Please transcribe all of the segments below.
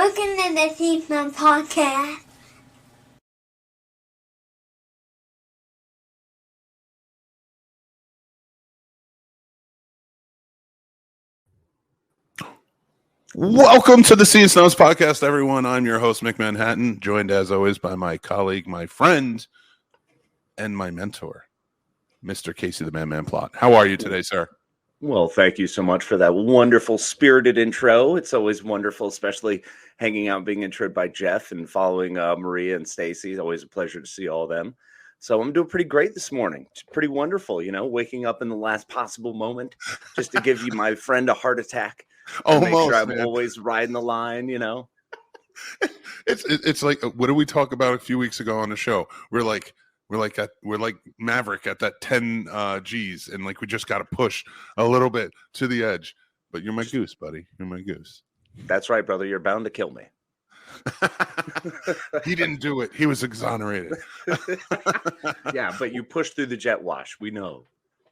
Welcome to the Scene Snobs Podcast. Welcome to the Scene Snobs Podcast, everyone. I'm your host, Mick Manhattan, joined as always by my colleague, my friend, and my mentor, Mr. Casey the Man Plot. How are you today, sir? Well, thank you so much for that wonderful, spirited intro. It's always wonderful, especially hanging out, being introed by Jeff and following Maria and Stacy. It's always a pleasure to see all of them. So I'm doing pretty great this morning. It's pretty wonderful, waking up in the last possible moment just to give you my friend a heart attack. Almost, make sure I'm man. always riding the line, It's like, what did we talk about a few weeks ago on the show? We're like Maverick at that 10 G's, and like we just got to push a little bit to the edge. But you're my goose, buddy. You're my goose. That's right, brother. You're bound to kill me. He didn't do it. He was exonerated. Yeah, but you pushed through the jet wash. We know.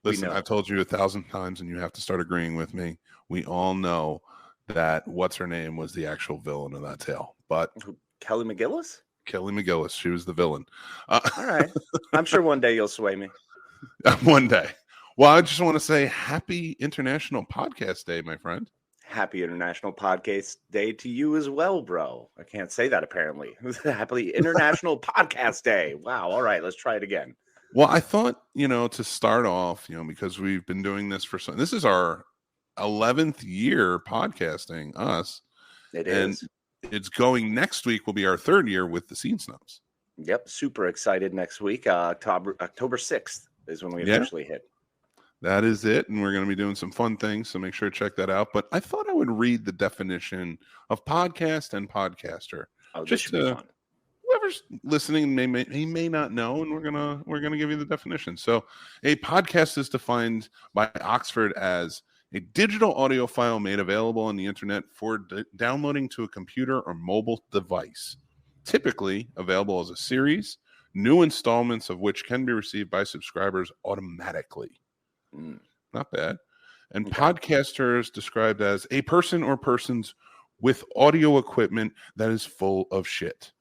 Listen, I've told you 1,000 times, and you have to start agreeing with me. We all know that what's her name was the actual villain of that tale. But Kelly McGillis? Kelly McGillis, she was the villain. All right. I'm sure one day you'll sway me. One day. Well, I just want to say happy International Podcast Day, my friend. Happy International Podcast Day to you as well, bro. I can't say that apparently. Happy International Podcast Day. Wow. All right. Let's try it again. Well, I thought, to start off, because we've been doing this this is our 11th year podcasting, us. It is. And it's going next week will be our 3rd year with the Scene Snobs. Yep. Super excited next week. October 6th is when we officially hit. That is it. And we're going to be doing some fun things. So make sure to check that out. But I thought I would read the definition of podcast and podcaster. Oh, this should be fun. Whoever's listening he may not know, and we're gonna give you the definition. So, a podcast is defined by Oxford as a digital audio file made available on the internet for downloading to a computer or mobile device, typically available as a series, new installments of which can be received by subscribers automatically. Not bad. And okay. Podcaster is described as a person or persons with audio equipment that is full of shit.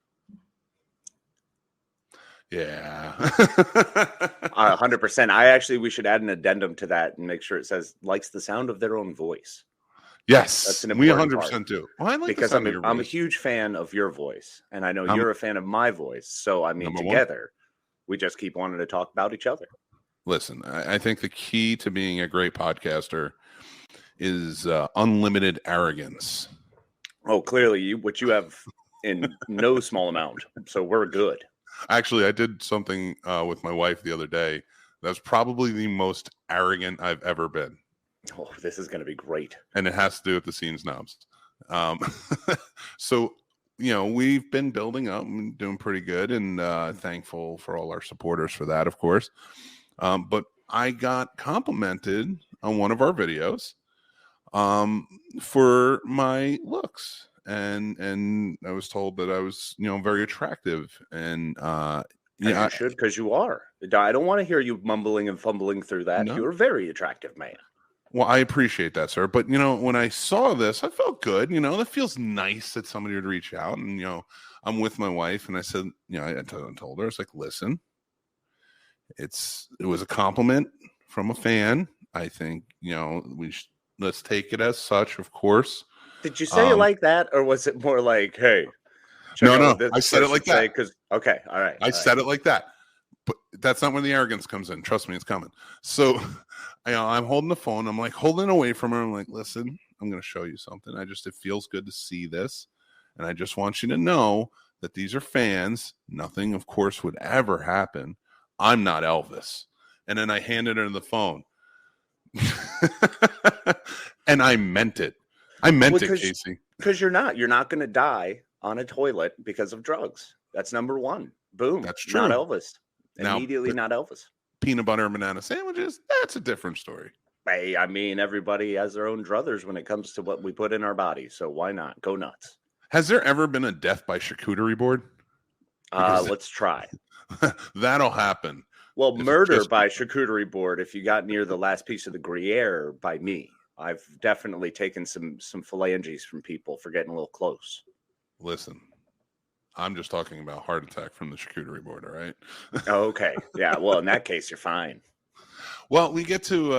Yeah. 100%. We should add an addendum to that and make sure it says likes the sound of their own voice. Yes, that's an we important 100% part. do. Well, I like because I'm a huge fan of your voice, and I know you're a fan of my voice. So together, we just keep wanting to talk about each other. Listen, I think the key to being a great podcaster is unlimited arrogance. Oh, clearly, what you have in no small amount. So we're good. Actually, I did something with my wife the other day. That's probably the most arrogant I've ever been. Oh, this is going to be great. And it has to do with the Scene Snobs. So, we've been building up and doing pretty good, and thankful for all our supporters for that, of course. But I got complimented on one of our videos for my looks. And I was told that I was, very attractive, and you should, because you are. I don't want to hear you mumbling and fumbling through that. No. You're a very attractive man. Well, I appreciate that, sir. But when I saw this, I felt good. That feels nice that somebody would reach out, and I'm with my wife, and I said, I told her, I was like, listen, it was a compliment from a fan. I think let's take it as such, of course. Did you say it like that, or was it more like, hey? No, I said it like that. Okay, all right. I said it like that. But that's not where the arrogance comes in. Trust me, it's coming. So I'm holding the phone. I'm like holding away from her. I'm like, listen, I'm going to show you something. It feels good to see this. And I just want you to know that these are fans. Nothing, of course, would ever happen. I'm not Elvis. And then I handed her the phone. And I meant it. I meant it, Casey. Because you're not going to die on a toilet because of drugs. That's number one. Boom. That's true. Not Elvis. Immediately not Elvis. Peanut butter and banana sandwiches, that's a different story. Hey, everybody has their own druthers when it comes to what we put in our body. So why not? Go nuts. Has there ever been a death by charcuterie board? Let's try. That'll happen. Well, murder by charcuterie board, if you got near the last piece of the Gruyere, by me. I've definitely taken some phalanges from people for getting a little close. Listen, I'm just talking about heart attack from the charcuterie board, all right? Okay. Yeah. Well, in that case, you're fine. Well, we get to,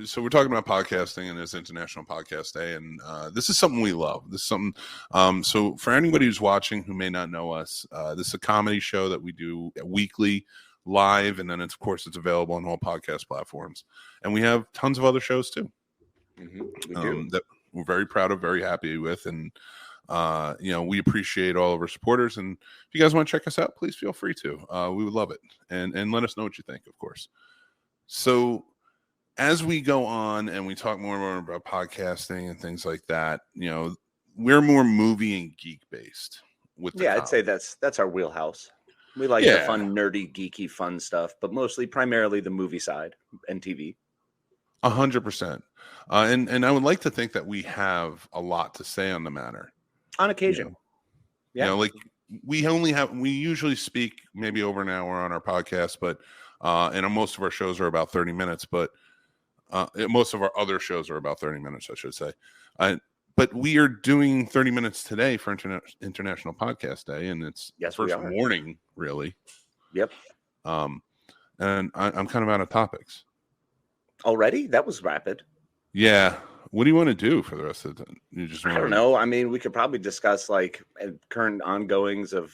so we're talking about podcasting, and it's International Podcast Day, and this is something we love. This is something, so for anybody who's watching who may not know us, this is a comedy show that we do weekly live, and then, of course, it's available on all podcast platforms. And we have tons of other shows, too. Mm-hmm. We do. That we're very proud of, very happy with, and we appreciate all of our supporters. And if you guys want to check us out, please feel free to. We would love it, and let us know what you think, of course. So as we go on and we talk more and more about podcasting and things like that, we're more movie and geek based with I'd say that's our wheelhouse. We like the fun, nerdy, geeky, fun stuff, but primarily the movie side and TV. 100%. And I would like to think that we have a lot to say on the matter. On occasion. We usually speak maybe over an hour on our podcast, but and most of our shows are about 30 minutes, but most of our other shows are about 30 minutes, I should say. But we are doing 30 minutes today for International Podcast Day, and it's first morning, really. Yep. And I'm kind of out of topics. Already? That was rapid. Yeah. What do you want to do for the rest of the time? I don't know. I mean, we could probably discuss like current ongoings of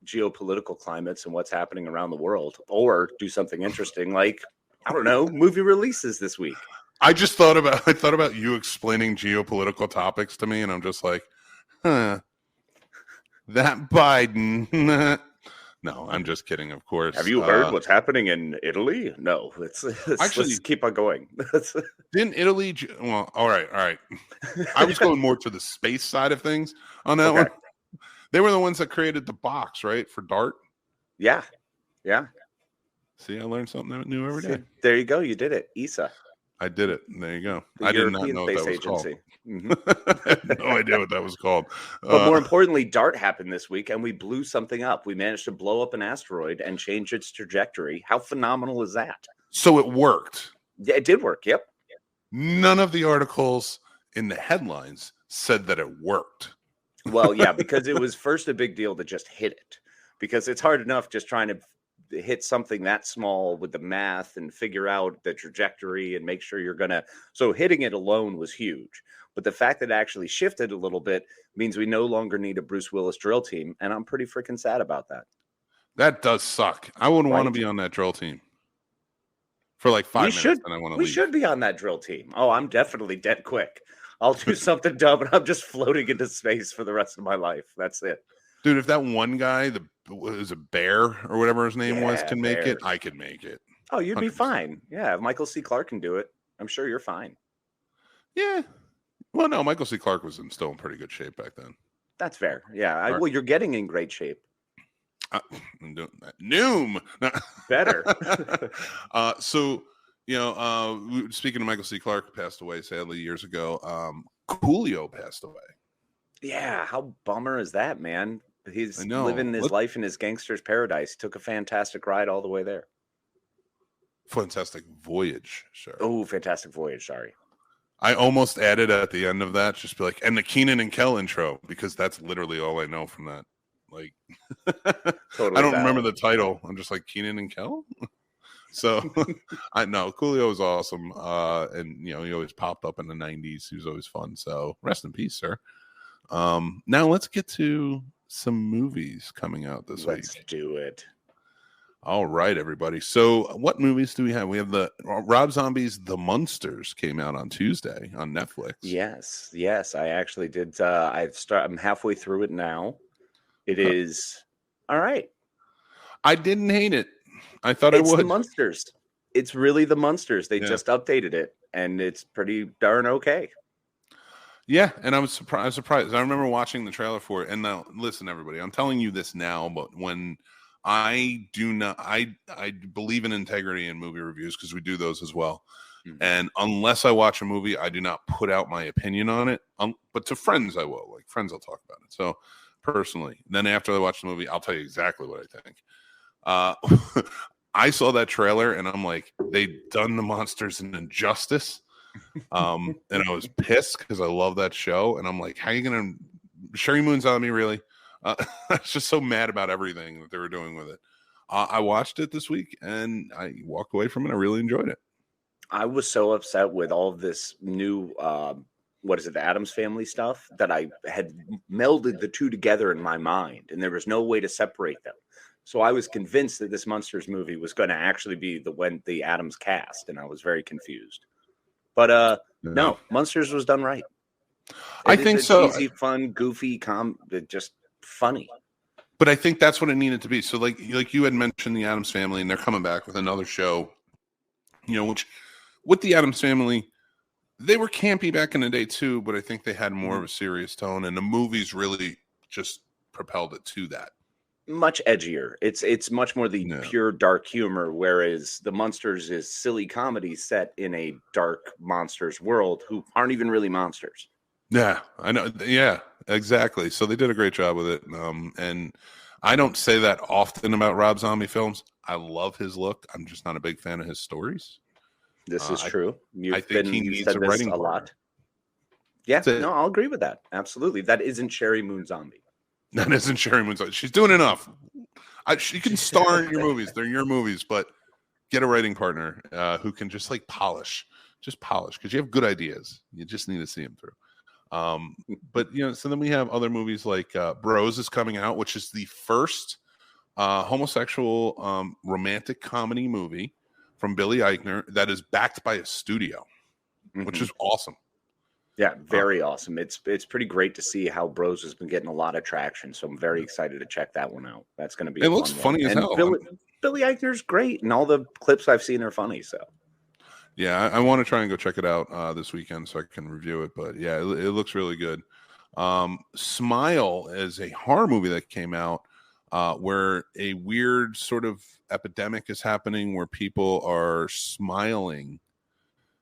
geopolitical climates and what's happening around the world, or do something interesting like, I don't know, movie releases this week. I thought about you explaining geopolitical topics to me, and I'm just like, that Biden. No, I'm just kidding, of course. Have you heard what's happening in Italy? No, let's keep on going. Didn't Italy? Well, all right. I was going more to the space side of things on that one. They were the ones that created the box, right, for Dart? Yeah. See, I learned something new every day. There you go. You did it. ESA. I did it. There you go. The I did European not know what that was Space called. Agency. I had no idea what that was called. But more importantly, Dart happened this week, and we blew something up. We managed to blow up an asteroid and change its trajectory. How phenomenal is that? So it worked. Yeah, it did work. Yep. None of the articles in the headlines said that it worked. Well, yeah, because it was first a big deal to just hit it, because it's hard enough just trying to hit something that small with the math and figure out the trajectory and make sure you're gonna. So hitting it alone was huge, but the fact that it actually shifted a little bit means we no longer need a Bruce Willis drill team, and I'm pretty freaking sad about that. That does suck. I wouldn't want to be on that drill team for like 5 minutes, and I want to leave. We should be on that drill team. Oh, I'm definitely dead quick. I'll do something dumb, and I'm just floating into space for the rest of my life. That's it. Dude, if that one guy, was a Bear or whatever his name was, can make it, I could make it. Oh, you'd 100%. Be fine. Yeah, if Michael C. Clarke can do it, I'm sure you're fine. Yeah. Well, no, Michael C. Clarke was still in pretty good shape back then. That's fair. Yeah. Well, you're getting in great shape. Noom. Better. So, speaking of Michael C. Clarke, who passed away sadly years ago, Coolio passed away. Yeah, how bummer is that, man? He's living his life in his gangster's paradise. He took a fantastic ride all the way there. Fantastic voyage, sir. Oh, fantastic voyage. Sorry. I almost added at the end of that, just be like, and the Keenan and Kel intro, because that's literally all I know from that. Like, totally I don't remember the title. I'm just like, Keenan and Kel? So I know Coolio was awesome. And he always popped up in the 90s. He was always fun. So rest in peace, sir. Now let's get to some movies coming out this week. Let's do it. All right, everybody. So what movies do we have? We have the Rob Zombie's The Munsters came out on Tuesday on Netflix. Yes. I actually did. I'm halfway through it now. It is all right. I didn't hate it. I thought I would. It's the Munsters. It's really the Munsters. They just updated it, and it's pretty darn okay. Yeah, and I was surprised. I remember watching the trailer for it. And now, listen, everybody, I'm telling you this now, but when I believe in integrity in movie reviews because we do those as well. Mm-hmm. And unless I watch a movie, I do not put out my opinion on it. But to friends, I will. Like friends, I'll talk about it. So personally, then after I watch the movie, I'll tell you exactly what I think. I saw that trailer and I'm like, they've done the Monsters an injustice. And I was pissed because I love that show. And I'm like, how are you going to Sherry Moon's on me, really. I was just so mad about everything that they were doing with it. I watched it this week, and I walked away from it. I really enjoyed it. I was so upset with all of this new, the Addams Family stuff, that I had melded the two together in my mind, and there was no way to separate them. So I was convinced that this Munsters movie was going to actually be the Addams cast, and I was very confused. But no, Munsters was done right. I think so. Easy, fun, goofy, just funny. But I think that's what it needed to be. So like you had mentioned the Addams Family, and they're coming back with another show, which with the Addams Family, they were campy back in the day too, but I think they had more of a serious tone, and the movies really just propelled it to that. Much edgier. It's much more the pure dark humor, whereas the Munsters is silly comedy set in a dark monsters world who aren't even really monsters. Yeah, I know. Yeah, exactly. So they did a great job with it. And I don't say that often about Rob Zombie films. I love his look. I'm just not a big fan of his stories. This is true. I think he needs a writing partner. Lot. Yeah, no, I'll agree with that. Absolutely. That isn't Sherry Moon Zombie. That isn't Sherry Moon Zombie. She's doing enough. She can star in your movies. They're your movies, but get a writing partner who can just polish. Just polish, because you have good ideas. You just need to see them through. But so then we have other movies like Bros is coming out, which is the first homosexual romantic comedy movie from Billy Eichner that is backed by a studio, which is awesome. Yeah, very awesome. It's pretty great to see how Bros has been getting a lot of traction. So I'm very excited to check that one out. That's going to be. It looks funny as hell. Billy Eichner's great, and all the clips I've seen are funny. So. Yeah, I want to try and go check it out this weekend so I can review it. But yeah, it looks really good. Smile is a horror movie that came out where a weird sort of epidemic is happening where people are smiling,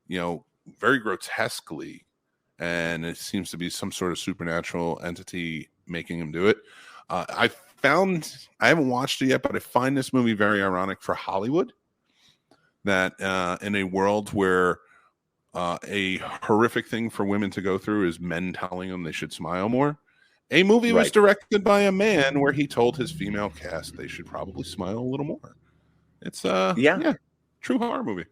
very grotesquely. And it seems to be some sort of supernatural entity making them do it. I haven't watched it yet, but I find this movie very ironic for Hollywood. That in a world where a horrific thing for women to go through is men telling them they should smile more, a movie was directed by a man where he told his female cast they should probably smile a little more. It's true horror movie.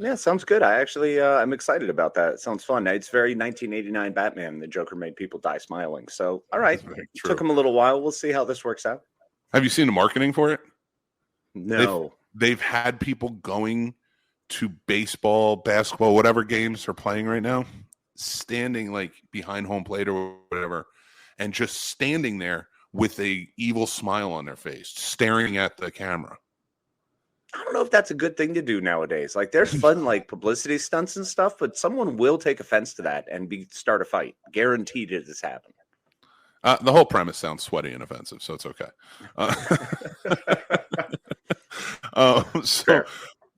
Yeah, sounds good. I actually I'm excited about that. It sounds fun. It's very 1989 Batman. The Joker made people die smiling. So all right, took him a little while. We'll see how this works out. Have you seen the marketing for it? No. They've had people going to baseball, basketball, whatever games they're playing right now, standing behind home plate or whatever, and just standing there with a evil smile on their face, staring at the camera. I don't know if that's a good thing to do nowadays. There's fun publicity stunts and stuff, but someone will take offense to that and start a fight. Guaranteed it has happened. The whole premise sounds sweaty and offensive, so it's okay.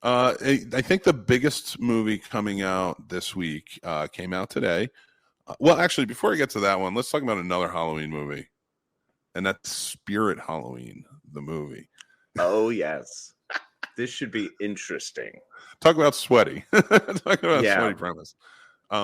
I think the biggest movie coming out this week came out today. Well, actually, before I get to that one, let's talk about another Halloween movie, and that's Spirit Halloween, the movie. Oh, yes. This should be interesting. Talk about sweaty. Sweaty premise.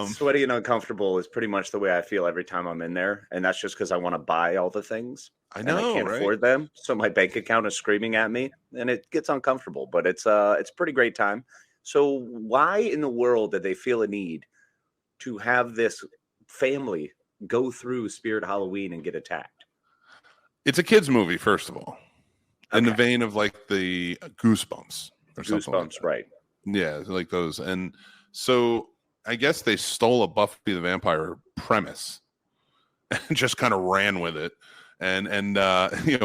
Sweaty and uncomfortable is pretty much the way I feel every time I'm in there, and that's just because I want to buy all the things. I know, and I can't afford them, so my bank account is screaming at me, and it gets uncomfortable. But it's a pretty great time. So why in the world did they feel a need to have this family go through Spirit Halloween and get attacked? It's a kids movie, first of all, in the vein of the Goosebumps or something. Goosebumps, right? Yeah, like those. And so I guess they stole a Buffy the Vampire premise and just kind of ran with it. And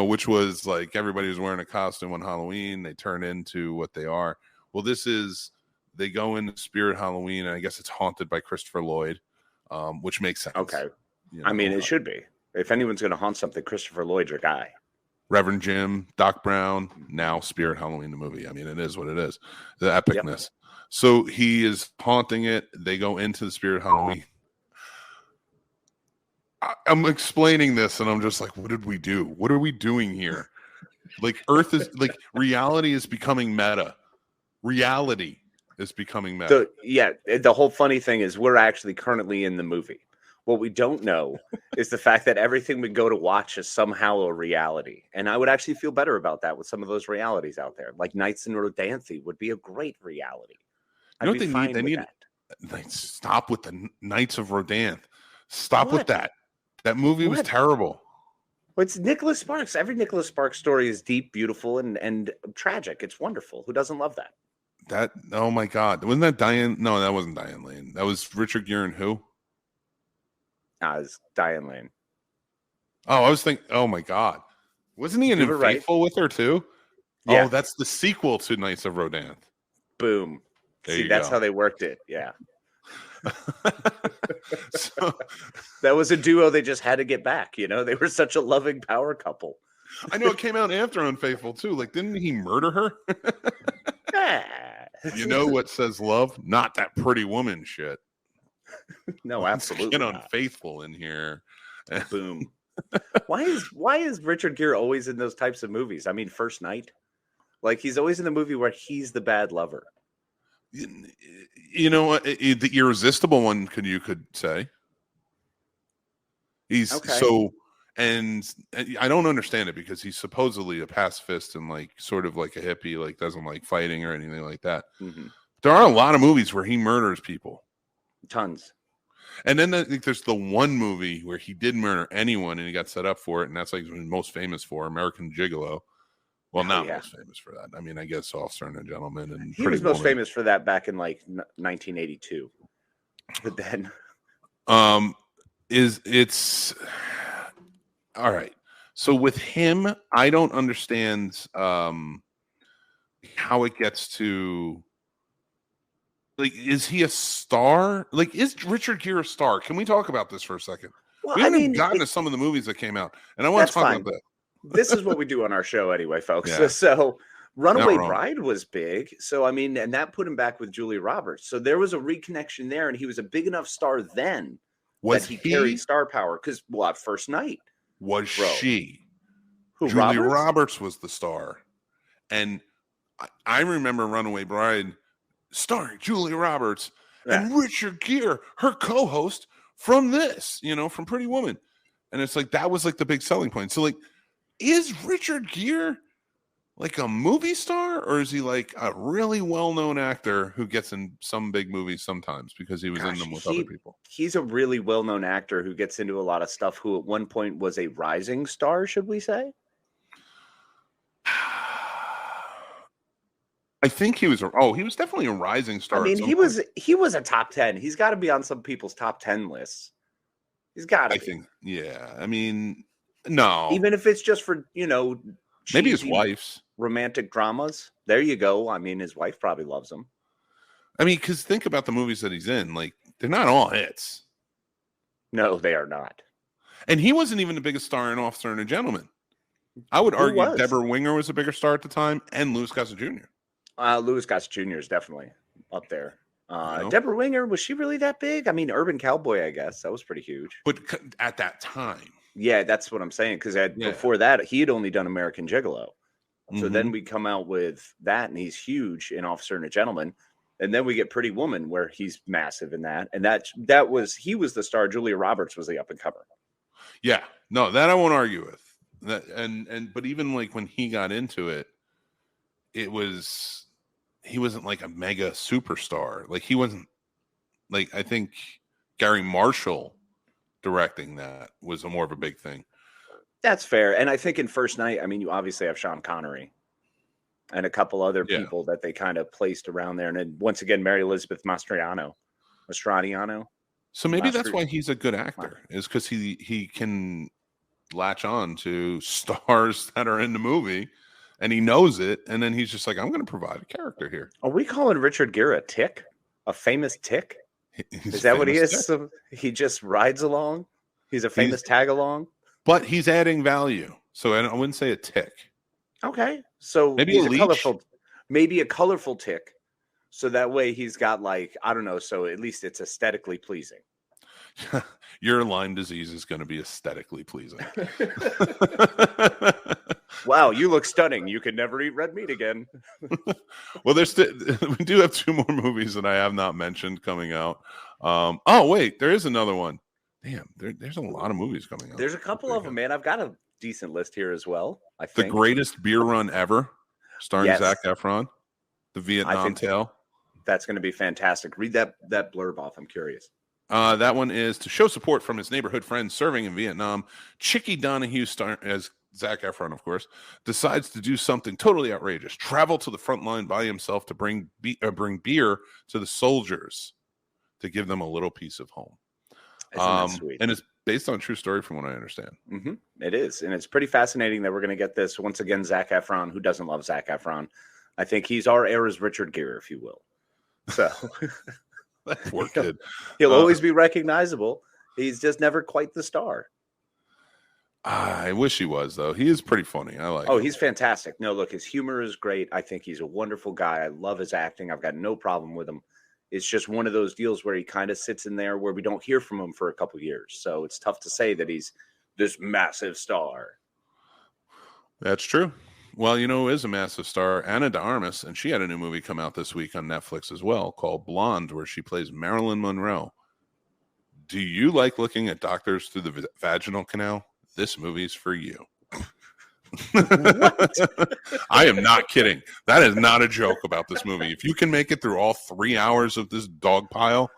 which was everybody was wearing a costume on Halloween. They turn into what they are. Well, they go into Spirit Halloween, and I guess it's haunted by Christopher Lloyd, which makes sense. Okay. It should be. If anyone's going to haunt something, Christopher Lloyd's your guy. Reverend Jim, Doc Brown, now Spirit Halloween, the movie. It is what it is. The epicness. Yep. So he is haunting it. They go into the Spirit Halloween. I'm explaining this, and I'm just like, what did we do? What are we doing here? Earth is reality is becoming meta. Reality is becoming meta. The whole funny thing is we're actually currently in the movie. What we don't know is the fact that everything we go to watch is somehow a reality. And I would actually feel better about that with some of those realities out there. Like Nights in Rodanthe would be a great reality. You know what I'd be they fine need? They with need that. like stop with the Knights of Rodanthe. Stop with What? that. That movie was What? terrible. Well, it's Nicholas Sparks. Every Nicholas Sparks story is deep, beautiful, and tragic. It's wonderful. Who doesn't love that? Oh my God. Wasn't that Diane? No, that wasn't Diane Lane. That was Richard Gere and who? It's Diane Lane. Oh, I was thinking, oh my God. Wasn't he in You were right. Faithful with her too? Yeah. Oh, that's the sequel to Knights of Rodanthe. Boom. There See, you that's go. how they worked it. Yeah. So, That was a duo they just had to get back. You know, they were such a loving power couple. I know it came out after Unfaithful too. Like, didn't he murder her? You know what says love? Not that Pretty Woman shit. No, absolutely Get not. Unfaithful in here. Boom. Why is Richard Gere always in those types of movies? I mean, First Night. Like, he's always in the movie where he's the bad lover. You know what? The irresistible one, you could say. He's Okay. so, and I don't understand it because he's supposedly a pacifist and like sort of like a hippie, like doesn't like fighting or anything like that. Mm-hmm. There are a lot of movies where he murders people. Tons. And then I think there's the one movie where he did murder anyone and he got set up for it, and that's like what he's most famous for, American Gigolo. Well, not most famous for that. I mean, I guess Officer and a Gentleman and he was most famous for that back in like 1982. But then, it's all right. So with him, I don't understand how it gets to. Like, is he a star? Like, is Richard Gere a star? Can we talk about this for a second? well, We haven't even gotten to some of the movies that came out, and I want to that's talk fine. about that. This is what we do on our show anyway, folks. Yeah. So Runaway Not wrong. Bride was big. So, I mean, and that put him back with Julia Roberts. So there was a reconnection there, and he was a big enough star then Was that he carried star power. Because, well, at First Night. Was Bro. she? Who, Julia Roberts? Roberts was the star. And I remember Runaway Bride starring Julia Roberts and Richard Gere, her co-host from this, from Pretty Woman. And it's like, that was like the big selling point. So like, is Richard Gere like a movie star, or is he like a really well-known actor who gets in some big movies sometimes because he was in them with other people? He's a really well-known actor who gets into a lot of stuff, who at one point was a rising star, should we say? I think he was definitely a rising star. I mean, he was a top 10. He's got to be on some people's top 10 lists. He's got to be. think, yeah. I mean, no. Even if it's just for, Maybe his cheesy wife's. romantic dramas. There you go. I mean, his wife probably loves him. I mean, because think about the movies that he's in. Like, they're not all hits. No, they are not. And he wasn't even the biggest star in Officer and a Gentleman. I would argue was? Deborah Winger was a bigger star at the time, and Louis Gossett Jr. Louis Gossett Jr. is definitely up there. No. Deborah Winger, was she really that big? I mean, Urban Cowboy, I guess. That was pretty huge. But at that time. Yeah, that's what I'm saying. Because before that, he had only done American Gigolo. So then we come out with that, and he's huge in Officer and a Gentleman. And then we get Pretty Woman, where he's massive in that. And he was the star. Julia Roberts was the up and comer. Yeah. No, that I won't argue with. That but even like when he got into it, he wasn't like a mega superstar. Like, he wasn't, like, I think Gary Marshall directing that was more of a big thing. That's fair. And I think in First Night, I mean, you obviously have Sean Connery and a couple other people that they kind of placed around there. And then once again, Mary Elizabeth Mastradiano. So maybe that's why he's a good actor, is because he can latch on to stars that are in the movie, and he knows it. And then he's just like, I'm going to provide a character here. Are we calling Richard Gere a tick? A famous tick? Is that what he is? So he just rides along? He's a famous tag along? But he's adding value. So I wouldn't say a tick. Okay. So maybe he's a colorful tick. So that way he's got, like, I don't know. So at least it's aesthetically pleasing. Your Lyme disease is going to be aesthetically pleasing. Wow, you look stunning. You can never eat red meat again. Well, we do have 2 more movies that I have not mentioned coming out. Oh, wait, there is another one. Damn, there's a lot of movies coming out. There's a couple of them, man. I've got a decent list here as well. I The think Greatest Beer Run Ever, starring Yes. Zac Efron. The Vietnam Tale. that's going to be fantastic. Read that blurb off. I'm curious. That one is to show support from his neighborhood friends serving in Vietnam. Chicky Donahue, as Zac Efron, of course, decides to do something totally outrageous. Travel to the front line by himself to bring beer to the soldiers to give them a little piece of home. Isn't that sweet? And it's based on a true story from what I understand. Mm-hmm. It is. And it's pretty fascinating that we're going to get this. Once again, Zac Efron. Who doesn't love Zac Efron? I think he's our era's Richard Gere, if you will. So Poor kid. He'll always be recognizable. He's just never quite the star. I wish he was, though. He is pretty funny. I like him. He's fantastic. No, look, his humor is great. I think he's a wonderful guy. I love his acting. I've got no problem with him. It's just one of those deals where he kind of sits in there where we don't hear from him for a couple years. So it's tough to say that he's this massive star. That's true. Well, you know who is a massive star? Ana de Armas, and she had a new movie come out this week on Netflix as well called Blonde, where she plays Marilyn Monroe. Do you like looking at doctors through the vaginal canal? This movie's for you. I am not kidding. That is not a joke about this movie. If you can make it through all 3 hours of this dog pile,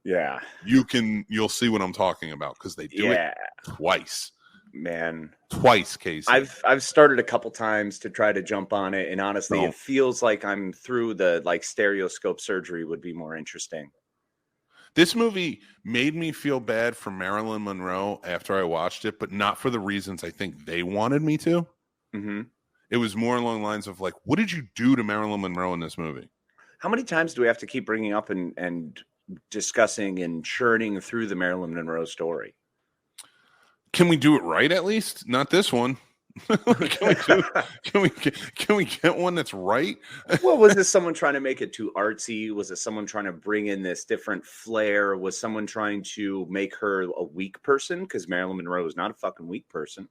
yeah, you'll see what I'm talking about, because they do it twice. Man, twice, Casey. I've started a couple times to try to jump on it, and honestly, it feels like I'm through the stereoscope surgery would be more interesting. This movie made me feel bad for Marilyn Monroe after I watched it, but not for the reasons I think they wanted me to. Mm-hmm. It was more along the lines of like, what did you do to Marilyn Monroe in this movie? How many times do we have to keep bringing up and discussing and churning through the Marilyn Monroe story? Can we do it right at least? Not this one. Can we get one that's right? Well, was this someone trying to make it too artsy? Was it someone trying to bring in this different flair? Was someone trying to make her a weak person? Because Marilyn Monroe is not a fucking weak person.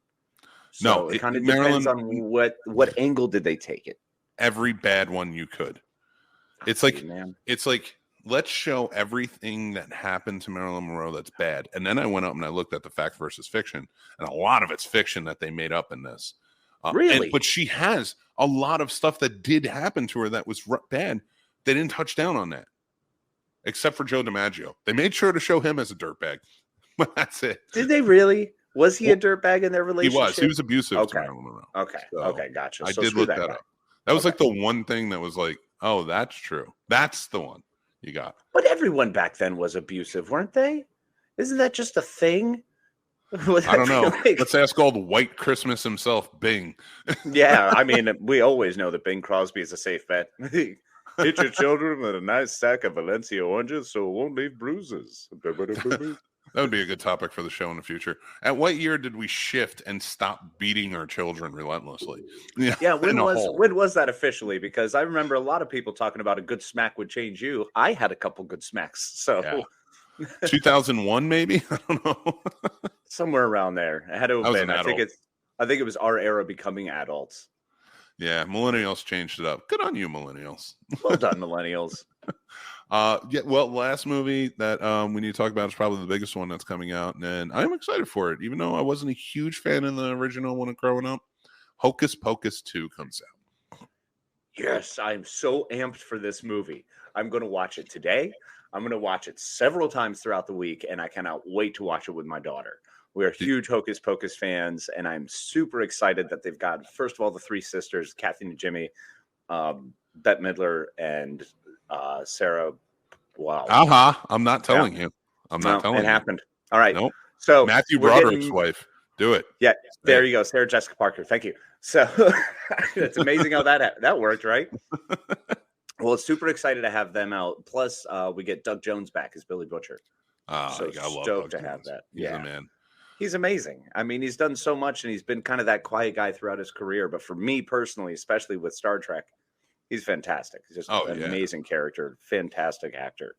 So no, it kind of depends on what angle did they take it. Every bad one you could. It's like let's show everything that happened to Marilyn Monroe that's bad. And then I went up and I looked at the fact versus fiction, and a lot of it's fiction that they made up in this. Really? But she has a lot of stuff that did happen to her that was bad. They didn't touch down on that, except for Joe DiMaggio. They made sure to show him as a dirtbag, but that's it. Did they really? Was he a dirtbag in their relationship? He was abusive to Marilyn Monroe. Okay, gotcha. I did look that up. That was like the one thing that was like, oh, that's true. That's the one. You got. But everyone back then was abusive, weren't they? Isn't that just a thing? I don't know. Let's ask old White Christmas himself, Bing. Yeah, I mean, we always know that Bing Crosby is a safe bet. Hit your children with a nice sack of Valencia oranges so it won't leave bruises. That would be a good topic for the show in the future. At what year did we shift and stop beating our children relentlessly? Yeah, when was that officially? Because I remember a lot of people talking about a good smack would change you. I had a couple good smacks. So 2001 maybe? I don't know. Somewhere around there. It had to have been. I think it was our era becoming adults. Yeah, millennials changed it up. Good on you, millennials. Well done, millennials. Last movie that we need to talk about is probably the biggest one that's coming out, and I'm excited for it, even though I wasn't a huge fan of the original when growing up. Hocus Pocus 2 comes out. Yes, I'm so amped for this movie. I'm going to watch it today. I'm going to watch it several times throughout the week, and I cannot wait to watch it with my daughter. We're huge Hocus Pocus fans, and I'm super excited that they've got, first of all, the three sisters, Kathy and Jimmy, Bette Midler, and Sarah. Wow. I'm not telling you. I'm not telling you. It happened. All right. Nope. So Matthew Broderick's wife. Do it. Yeah. There you go. Sarah Jessica Parker. Thank you. So it's amazing how that worked, right? Well, it's super excited to have them out. Plus, we get Doug Jones back as Billy Butcher. So stoked to have that. He's a man. He's amazing. I mean, he's done so much, and he's been kind of that quiet guy throughout his career. But for me personally, especially with Star Trek, he's fantastic. He's just an amazing character, fantastic actor.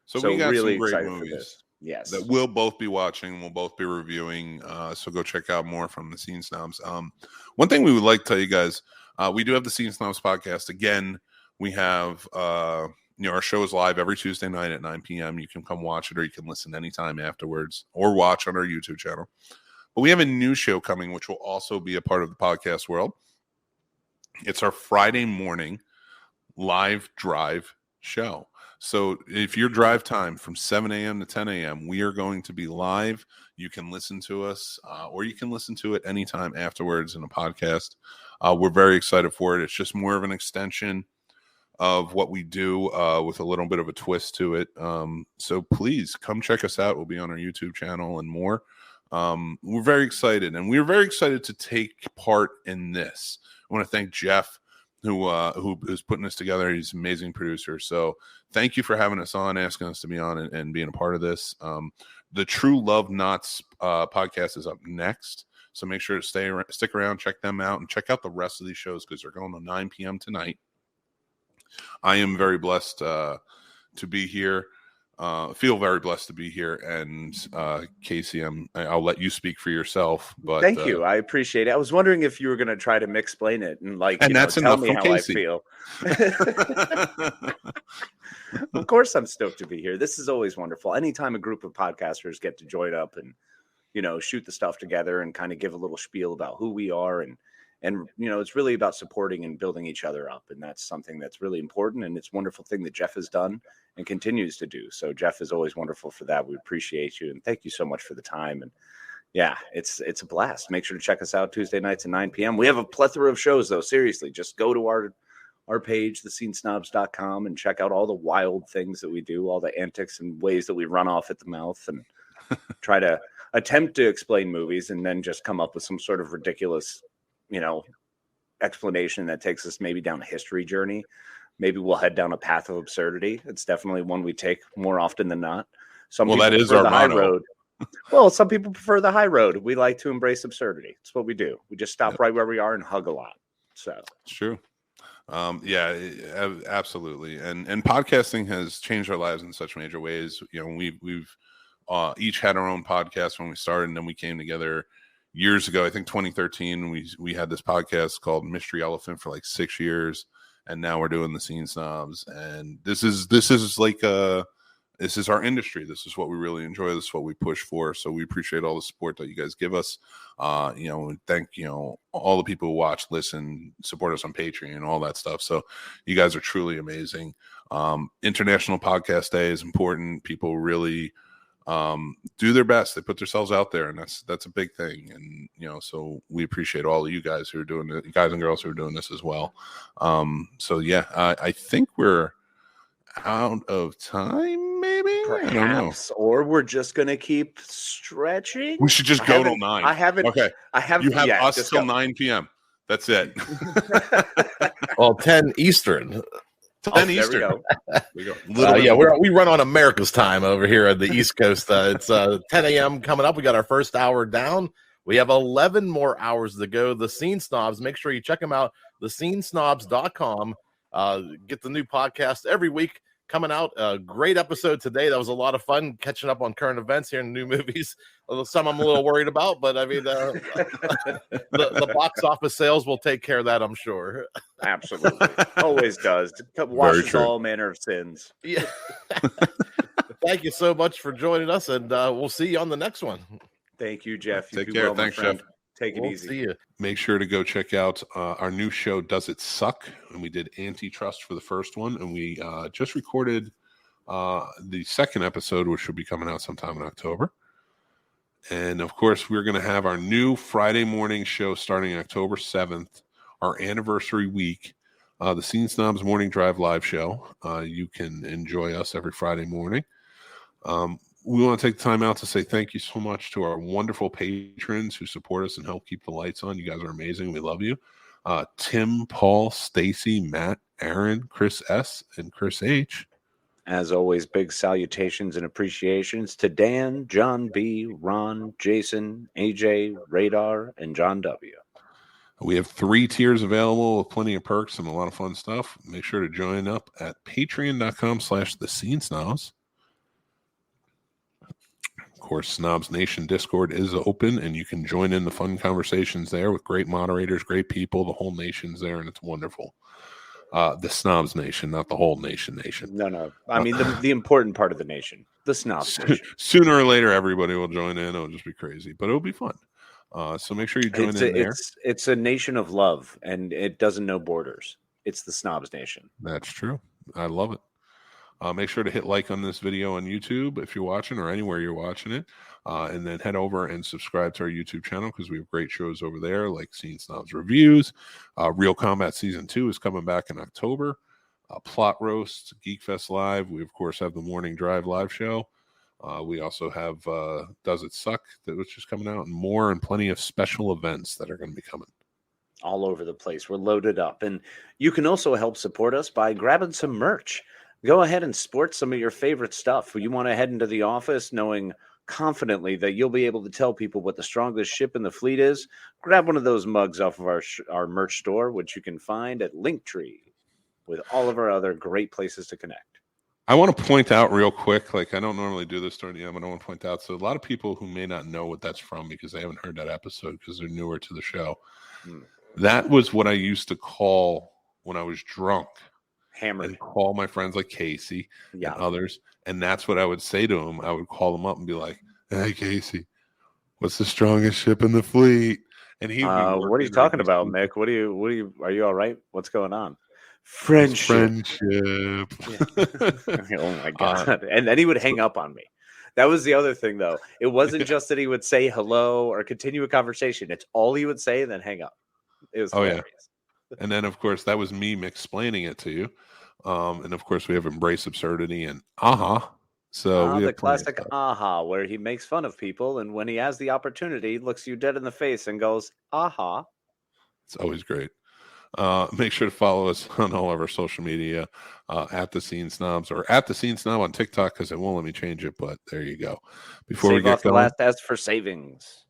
So we got really some great excited movies. for this. Yes, that we'll both be watching. We'll both be reviewing. So go check out more from the Scene Snobs. One thing we would like to tell you guys, we do have the Scene Snobs podcast. Again, we have our show is live every Tuesday night at 9 p.m. You can come watch it, or you can listen anytime afterwards, or watch on our YouTube channel. But we have a new show coming, which will also be a part of the podcast world. It's our Friday morning live drive show. So if your drive time from 7 a.m. to 10 a.m., we are going to be live. You can listen to us, or you can listen to it anytime afterwards in a podcast. We're very excited for it. It's just more of an extension of what we do with a little bit of a twist to it. So please come check us out. We'll be on our YouTube channel and more. We're very excited, and we're very excited to take part in this. I want to thank Jeff, who's putting this together. He's an amazing producer. So thank you for having us on, asking us to be on and being a part of this. The True Love Knots podcast is up next. So make sure to stick around, check them out, and check out the rest of these shows because they're going to 9 p.m. tonight. I am very blessed to be here. Feel very blessed to be here. And Casey, I'll let you speak for yourself. But thank you. I appreciate it. I was wondering if you were going to try to explain it and that's tell enough me from how Casey. I feel. Of course, I'm stoked to be here. This is always wonderful. Anytime a group of podcasters get to join up and, shoot the stuff together and kind of give a little spiel about who we are. And it's really about supporting and building each other up. And that's something that's really important. And it's a wonderful thing that Jeff has done and continues to do. So Jeff is always wonderful for that. We appreciate you. And thank you so much for the time. And yeah, it's a blast. Make sure to check us out Tuesday nights at 9 p.m. We have a plethora of shows, though. Seriously, just go to our page, thescenesnobs.com, and check out all the wild things that we do, all the antics and ways that we run off at the mouth and try to attempt to explain movies and then just come up with some sort of ridiculous explanation that takes us maybe down a history journey. Maybe we'll head down a path of absurdity. It's definitely one we take more often than not. That is our high motto. Road. Well, some people prefer the high road. We like to embrace absurdity. It's what we do. We just stop right where we are and hug a lot. So it's true. Absolutely. And podcasting has changed our lives in such major ways. We've each had our own podcast when we started, and then we came together years ago. I think 2013, we had this podcast called Mystery Elephant for like 6 years, and now we're doing the Scene Snobs. And this is our industry. This is what we really enjoy. This is what we push for. So we appreciate all the support that you guys give us. Thank all the people who watch, listen, support us on Patreon and all that stuff. So you guys are truly amazing. International Podcast Day is important. People really do their best. They put themselves out there, and that's a big thing. And so we appreciate all of you guys who are doing it, guys and girls who are doing this as well. I think we're out of time, maybe. perhaps, I don't know. or we're just gonna keep stretching. We should just go till 9. I haven't. Okay. You have us just till go. 9 p.m. That's it. Well, 10 Eastern. 10 There Eastern. we go. We run on America's time over here at the East Coast. It's 10 a.m. coming up. We got our first hour down. We have 11 more hours to go. The Scene Snobs, make sure you check them out. thescenesnobs.com. Get the new podcast every week coming out. A great episode today. That was a lot of fun catching up on current events here in new movies. Some I'm a little worried about, but I mean, the box office sales will take care of that, I'm sure. Absolutely, always does. Washes all manner of sins. Yeah. Thank you so much for joining us, and we'll see you on the next one. Thank you, Jeff. You Take do care. well, my Thanks, friend. Jeff. Take it We'll easy. see you. Make sure to go check out our new show, Does It Suck? And we did Antitrust for the first one, and we just recorded the second episode, which will be coming out sometime in October. And of course, we're going to have our new Friday morning show starting October 7th, our anniversary week, the Scene Snobs Morning Drive live show. You can enjoy us every Friday morning. We want to take the time out to say thank you so much to our wonderful patrons who support us and help keep the lights on. You guys are amazing. We love you. Tim, Paul, Stacy, Matt, Aaron, Chris S., and Chris H. As always, big salutations and appreciations to Dan, John B., Ron, Jason, AJ, Radar, and John W. We have 3 tiers available with plenty of perks and a lot of fun stuff. Make sure to join up at patreon.com/thescenesnobs. Of course, Snobs Nation Discord is open, and you can join in the fun conversations there with great moderators, great people. The whole nation's there, and it's wonderful. The Snobs Nation, not the whole nation. No. I mean the important part of the nation, the Snobs Nation. Sooner or later, everybody will join in. It'll just be crazy, but it'll be fun. So make sure you join in there. It's a nation of love, and it doesn't know borders. It's the Snobs Nation. That's true. I love it. Make sure to hit like on this video on YouTube if you're watching or anywhere you're watching it. And then head over and subscribe to our YouTube channel because we have great shows over there like Scene Snobs Reviews. Real Combat Season 2 is coming back in October. Plot Roast, Geek Fest Live. We, of course, have the Morning Drive live show. We also have Does It Suck, which is coming out, and more, and plenty of special events that are going to be coming. All over the place. We're loaded up. And you can also help support us by grabbing some merch. Go ahead and sport some of your favorite stuff. You want to head into the office knowing confidently that you'll be able to tell people what the strongest ship in the fleet is. Grab one of those mugs off of our merch store, which you can find at Linktree, with all of our other great places to connect. I want to point out real quick, like I don't normally do this during the end, but I want to point out, so a lot of people who may not know what that's from because they haven't heard that episode because they're newer to the show. That was what I used to call when I was drunk. Hammered. And call my friends like Casey and others. And that's what I would say to them. I would call them up and be like, "Hey, Casey, what's the strongest ship in the fleet?" And he what are you talking about, Mick? Are you all right? What's going on? Friendship. Yeah. Oh my God. And then he would hang up on me. That was the other thing, though. It wasn't just that he would say hello or continue a conversation. It's all he would say and then hang up. It was hilarious. And then, of course, that was me explaining it to you. And, of course, we have Embrace Absurdity and Aha. So the classic Aha, where he makes fun of people. And when he has the opportunity, looks you dead in the face and goes, Aha. It's always great. Make sure to follow us on all of our social media at the Scene Snobs or at the Scene Snob on TikTok because it won't let me change it. But there you go. Before we get going, the last as for savings.